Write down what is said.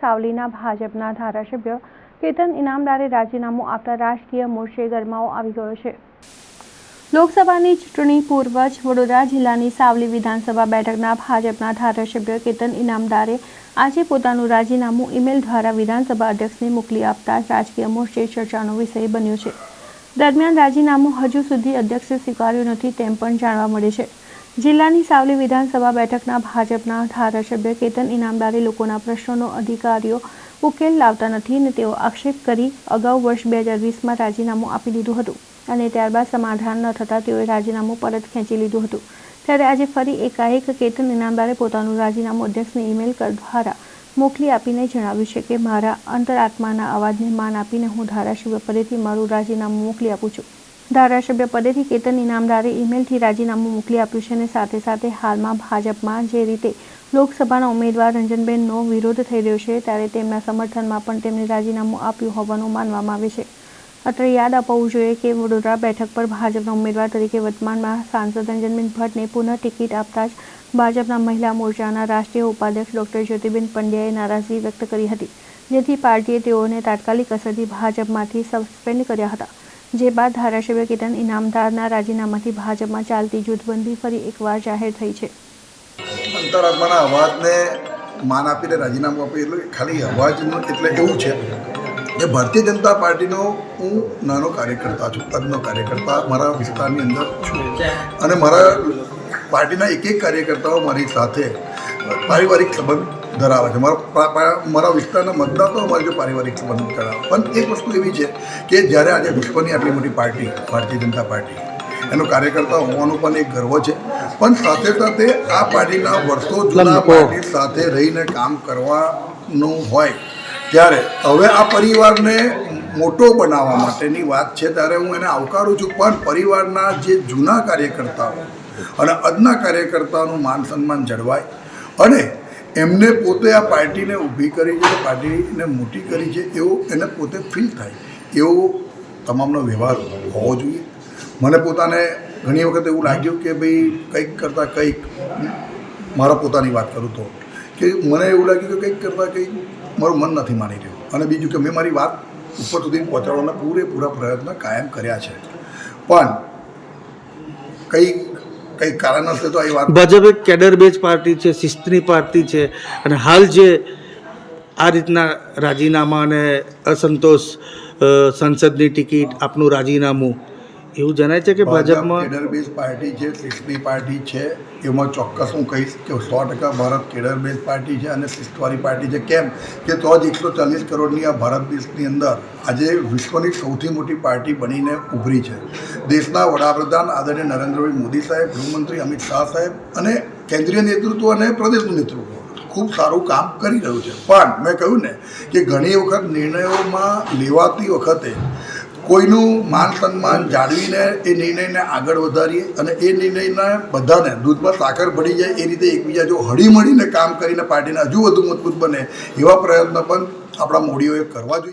સાવલીના ભાજપના ધારાસભ્ય કેતન ઇનામદારે રાજીનામું આપતા રાજકીય મોરચે ગરમાવો આવી ગયો છે। લોકસભાની ચૂંટણી પૂર્વ જ વડોદરા જિલ્લાની સાવલી વિધાનસભા બેઠકના ભાજપના ધારાસભ્ય કેતન ઇનામદારે આજે પોતાનું રાજીનામું ઈમેલ દ્વારા વિધાનસભા અધ્યક્ષને મોકલી આપતા રાજકીય મોરચે ચર્ચાનો વિષય બન્યો છે। દરમિયાન રાજીનામું હજુ સુધી અધ્યક્ષે સ્વીકાર્યું નથી તેમ પણ જાણવા મળે છે। જિલ્લાની સાવલી વિધાનસભા બેઠકના ભાજપના ધારાસભ્ય કેતન ઇનામદારે લોકોના પ્રશ્નોનો અધિકારીઓ ઉકેલ લાવતા નથી અને તેઓ આક્ષેપ કરી અગાઉ વર્ષ 2020માં રાજીનામું આપી દીધું હતું અને ત્યારબાદ સમાધાન ન થતાં તેઓએ રાજીનામું પરત ખેંચી લીધું હતું। ત્યારે આજે ફરી એકાએક કેતન ઇનામદારે પોતાનું રાજીનામું અધ્યક્ષને ઈમેલ દ્વારા મોકલી આપીને જણાવ્યું છે કે મારા અંતરાત્માના અવાજને માન આપીને હું ધારાસભ્ય પદેથી મારું રાજીનામું મોકલી આપું છું। ધારાસભ્ય પદેથી કેતન ઇનામદારે ઈમેલથી રાજીનામું મોકલી આપ્યું છે અને સાથે સાથે હાલમાં ભાજપમાં જે રીતે લોકસભાના ઉમેદવાર રંજનબેનનો વિરોધ થઈ રહ્યો છે ત્યારે તેમના સમર્થનમાં પણ તેમણે રાજીનામું આપ્યું હોવાનું માનવામાં આવે છે। અત્રે યાદ અપાવવું જોઈએ કે વડોદરા બેઠક પર ભાજપના ઉમેદવાર તરીકે વર્તમાનમાં સાંસદ રંજનબેન ભટ્ટને પુનઃ ટિકિટ આપતા જ ભાજપના મહિલા મોરચાના રાષ્ટ્રીય ઉપાધ્યક્ષ ડોક્ટર જ્યોતિબેન પંડ્યાએ નારાજગી વ્યક્ત કરી હતી, જેથી પાર્ટીએ તેઓને તાત્કાલિક અસરથી ભાજપમાંથી સસ્પેન્ડ કર્યા હતા। જે બાદ ધારાસભ્ય કેતન ઇનામદારના રાજીનામાથી ભાજપમાં ચાલતી જૂથબંધી ફરી એકવાર જાહેર થઈ છે। અંતરાત્માના અવાજને માન આપીને રાજીનામું આપે એટલે ખાલી અવાજનું એટલે એવું છે કે ભારતીય જનતા પાર્ટીનો હું નાનો કાર્યકર્તા છું, પદનો કાર્યકર્તા મારા વિસ્તારની અંદર છું અને મારા પાર્ટીના એક કાર્યકર્તાઓ મારી સાથે પારિવારિક સંબંધ ધરાવે છે। મારા વિસ્તારના મતદાતાઓ મારી જો પારિવારિક સંબંધ ધરાવે, પણ એક વસ્તુ એવી છે કે જ્યારે આજે વિશ્વની આટલી મોટી પાર્ટી ભારતીય જનતા પાર્ટી એનો કાર્યકર્તા હોવાનું પણ એક ગર્વ છે, પણ સાથે સાથે આ પાર્ટીના વર્ષો જૂના પાર્ટી સાથે રહીને કામ કરવાનું હોય ત્યારે હવે આ પરિવારને મોટો બનાવવા માટેની વાત છે ત્યારે હું એને આવકારું છું, પણ પરિવારના જે જૂના કાર્યકર્તાઓ અને આજના કાર્યકર્તાઓનું માન સન્માન જળવાય અને એમને પોતે આ પાર્ટીને ઊભી કરી છે, પાર્ટીને મોટી કરી છે એવું એને પોતે ફીલ થાય એવો તમામનો વ્યવહાર હોવો જોઈએ। મને પોતાને ઘણી વખત એવું લાગ્યું કે ભાઈ કંઈક કરતાં કંઈક મારા પોતાની વાત કરું તો કે મને એવું લાગ્યું કે કંઈક કરતાં કંઈક મારું મન નથી માની રહ્યું અને બીજું કે મેં મારી વાત ઉપર સુધી પહોંચાડવાના પૂરેપૂરા પ્રયત્ન કાયમ કર્યા છે, પણ કંઈક કારણસર તો એ વાત ભાજપ એક કેડર બેઝ પાર્ટી છે, શિસ્તની પાર્ટી છે અને હાલ જે આ રીતના રાજીનામા અને અસંતોષ સંસદની ટિકિટ આપનું રાજીનામું એવું જણાય છે કે ભાજપમાં કેડર બેઝ પાર્ટી છે, શિસ્તની પાર્ટી છે, એમાં ચોક્કસ હું કહીશ કે 100% ભારત કેડર બેઝ પાર્ટી છે અને શિસ્તવાળી પાર્ટી છે। કેમ કે તો જ 140 કરોડની આ ભારત દેશની અંદર આજે વિશ્વની સૌથી મોટી પાર્ટી બનીને ઉભરી છે। દેશના વડાપ્રધાન આદરણીય નરેન્દ્રભાઈ મોદી સાહેબ, ગૃહમંત્રી અમિત શાહ સાહેબ અને કેન્દ્રીય નેતૃત્વ અને પ્રદેશનું નેતૃત્વ ખૂબ સારું કામ કરી રહ્યું છે, પણ મેં કહ્યું ને કે ઘણી વખત નિર્ણયોમાં લેવાતી વખતે કોઈનું માન સન્માન જાળવીને એ નિર્ણયને આગળ વધારીએ અને એ નિર્ણયને બધાને દૂધમાં સાકર પડી જાય એ રીતે એકબીજા જો હળીમળીને કામ કરીને પાર્ટીને હજુ વધુ મજબૂત બને એવા પ્રયત્ન પણ આપણા મોદીઓએ કરવા જોઈએ।